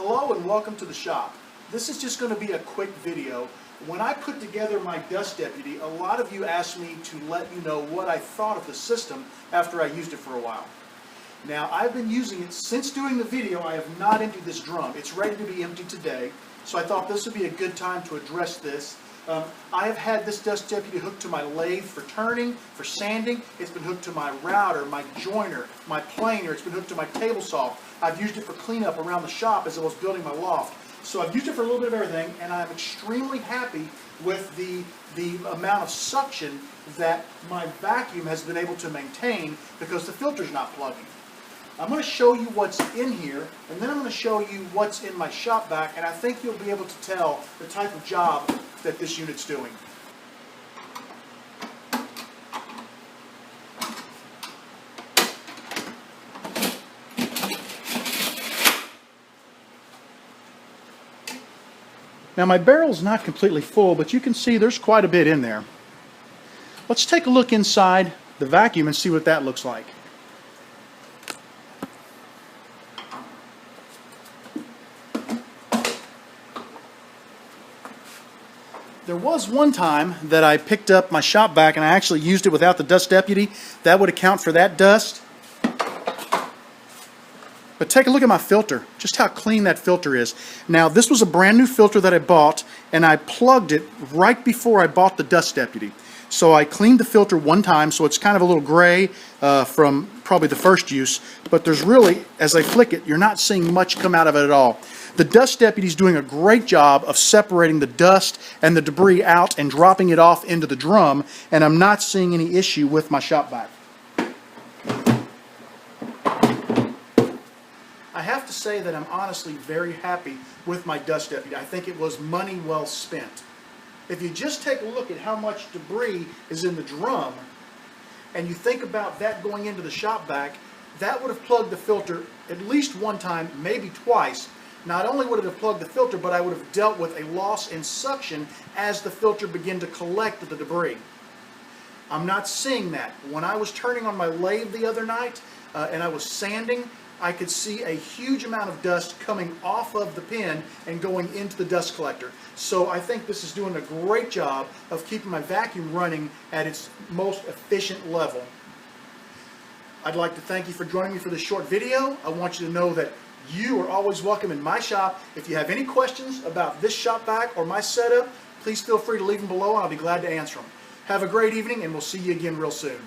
Hello and welcome to the shop. This is just going to be a quick video. When I put together my dust deputy, a lot of you asked me to let you know what I thought of the system after I used it for a while. Now, I've been using it since doing the video. I have not emptied this drum. It's ready to be emptied today, so I thought this would be a good time to address this. I have had this dust deputy hooked to my lathe for turning, for sanding. It's been hooked to my router, my joiner, my planer. It's been hooked to my table saw. I've used it for cleanup around the shop as I was building my loft. So I've used it for a little bit of everything, and I'm extremely happy with the amount of suction that my vacuum has been able to maintain because the filter's not plugging. I'm going to show you what's in here, and then I'm going to show you what's in my shop vac, and I think you'll be able to tell the type of job that this unit's doing. Now my barrel's not completely full, but you can see there's quite a bit in there. Let's take a look inside the vacuum and see what that looks like. There was one time that I picked up my shop vac and I actually used it without the dust deputy. That would account for that dust. But take a look at my filter, just how clean that filter is. Now, this was a brand new filter that I bought, and I plugged it right before I bought the dust deputy. So I cleaned the filter one time, so it's kind of a little gray from probably the first use, but there's really, as I flick it, you're not seeing much come out of it at all. The dust deputy is doing a great job of separating the dust and the debris out and dropping it off into the drum, and I'm not seeing any issue with my shop vac. I have to say that I'm honestly very happy with my dust deputy. I think it was money well spent. If you just take a look at how much debris is in the drum, and you think about that going into the shop vac, that would have plugged the filter at least one time, maybe twice. Not only would it have plugged the filter, but I would have dealt with a loss in suction as the filter began to collect the debris. I'm not seeing that. When I was turning on my lathe the other night and I was sanding, I could see a huge amount of dust coming off of the pin and going into the dust collector. So I think this is doing a great job of keeping my vacuum running at its most efficient level. I'd like to thank you for joining me for this short video. I want you to know that you are always welcome in my shop. If you have any questions about this shop vac or my setup, please feel free to leave them below and I'll be glad to answer them. Have a great evening and we'll see you again real soon.